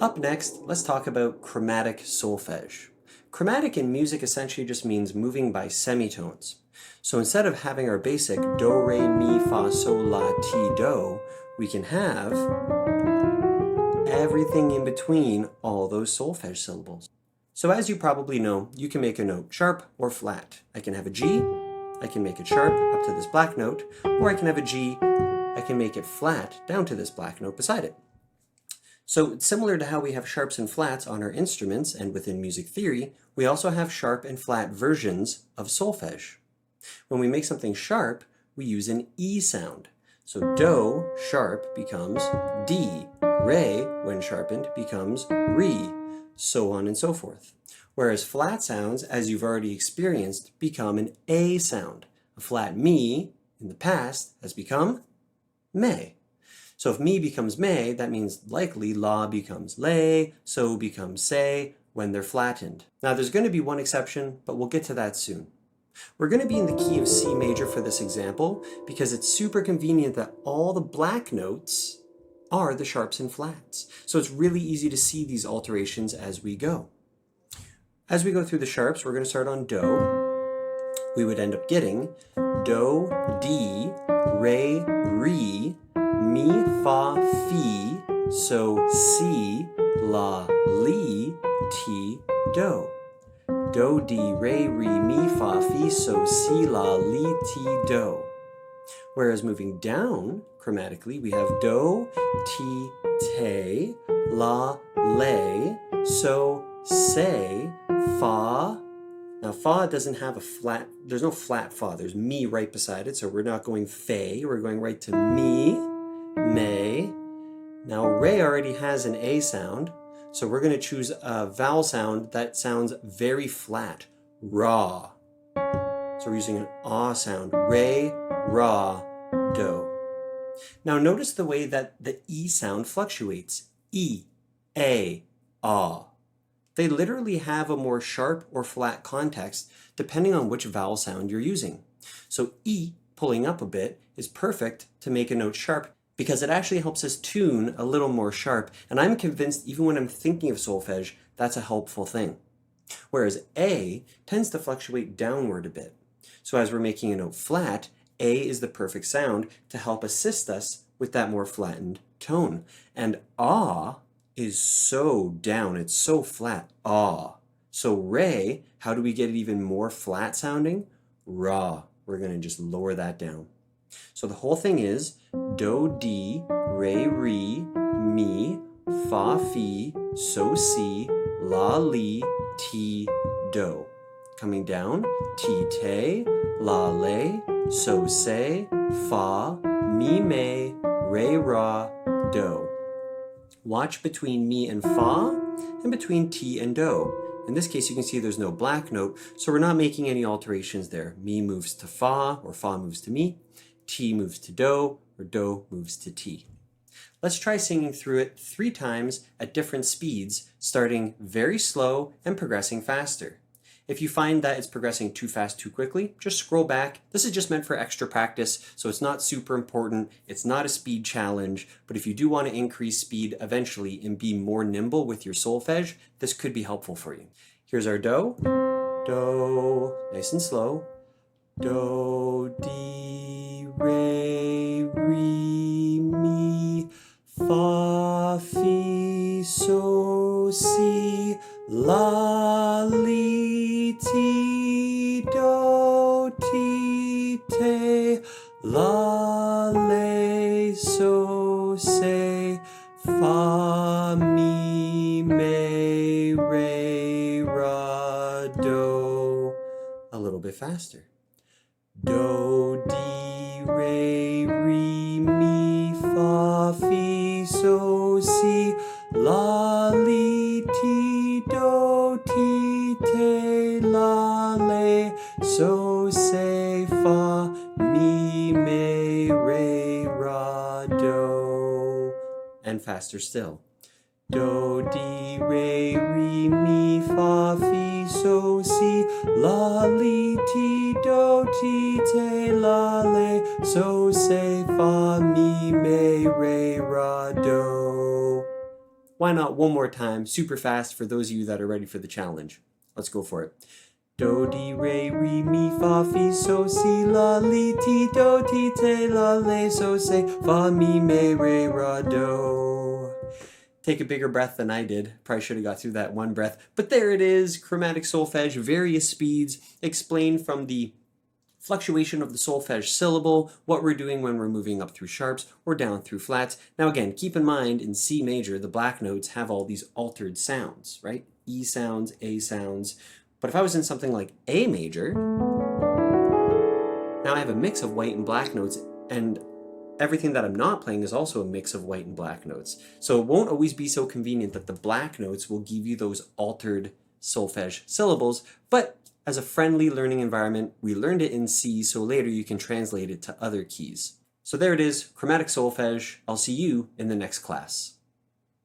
Up next, let's talk about chromatic solfege. Chromatic in music essentially just means moving by semitones. So instead of having our basic do, re, mi, fa, sol, la, ti, do, we can have everything in between all those solfege syllables. So as you probably know, you can make a note sharp or flat. I can have a G, I can make it sharp up to this black note, or I can have a G, I can make it flat down to this black note beside it. So similar to how we have sharps and flats on our instruments and within music theory, we also have sharp and flat versions of solfege. When we make something sharp, we use an E sound. So do sharp becomes D, re when sharpened becomes re, so on and so forth. Whereas flat sounds, as you've already experienced, become an A sound. A flat mi in the past has become me. So if mi becomes me, that means likely la becomes lay, so becomes say when they're flattened. Now there's going to be one exception, but we'll get to that soon. We're going to be in the key of C major for this example because it's super convenient that all the black notes are the sharps and flats. So it's really easy to see these alterations as we go. As we go through the sharps, we're going to start on do. We would end up getting do, D, re, re, mi, fa, fi, so, si, la, li, ti, do. Do, di, re, mi, fa, fi, so, si, la, li, ti, do. Whereas moving down chromatically, we have do, ti, te, la, le, so, se, fa. Now fa doesn't have a flat, there's no flat fa, there's mi right beside it, so we're not going fe, we're going right to mi, me. Now re already has an A sound, so we're going to choose a vowel sound that sounds very flat, ra. So we're using an ah sound, re, ra, do. Now notice the way that the E sound fluctuates, E, A, ah. They literally have a more sharp or flat context depending on which vowel sound you're using. So E, pulling up a bit, is perfect to make a note sharp because it actually helps us tune a little more sharp, and I'm convinced even when I'm thinking of solfege, that's a helpful thing. Whereas A tends to fluctuate downward a bit. So as we're making a note flat, A is the perfect sound to help assist us with that more flattened tone. And ah is so down, it's so flat, ah. So re, how do we get it even more flat sounding? Ra. We're going to just lower that down. So the whole thing is do, di, re, re, mi, fa, fi, so, si, la, li, ti, do. Coming down, ti, te, la, le, so, se, fa, mi, me, re, ra, do. Watch between mi and fa and between ti and do. In this case, you can see there's no black note, so we're not making any alterations there. Mi moves to fa, or fa moves to mi. Ti moves to do, or do moves to ti. Let's try singing through it 3 times at different speeds, starting very slow and progressing faster. If you find that it's progressing too fast too quickly, just scroll back. This is just meant for extra practice, so it's not super important. It's not a speed challenge, but if you do want to increase speed eventually and be more nimble with your solfege, this could be helpful for you. Here's our do. Do, nice and slow. Do, di, re, mi, fa, fi, so, si, la, li, ti, do, ti, te, la, le, so, se, fa, mi, me, re, ra, do. A little bit faster. Do, di, re, mi, fa, fi, so, si, la, li, ti, do, ti, te, la, le, so, se, fa, mi, me, re, ra, do. And faster still. Do, di, re, mi, fa, fi, so, si, la, li, ti, do, ti, te, la, le, so, se, fa, mi, me, re, ra, do. why not one more time, super fast for those of you that are ready for the challenge. Let's go for it. Do, di, re, mi, fa, fi, so, si, la, li, ti, do, ti, te, la, le, so, se, fa, mi, me, re, ra, do. Take a bigger breath than I did. Probably should have got through that one breath. But there it is, chromatic solfege, various speeds, explained from the fluctuation of the solfege syllable, what we're doing when we're moving up through sharps or down through flats. Now again, keep in mind in C major, the black notes have all these altered sounds, right? E sounds, A sounds. But if I was in something like A major, now I have a mix of white and black notes, and everything that I'm not playing is also a mix of white and black notes. So it won't always be so convenient that the black notes will give you those altered solfege syllables, but as a friendly learning environment, we learned it in C, so later you can translate it to other keys. So there it is, chromatic solfege. I'll see you in the next class.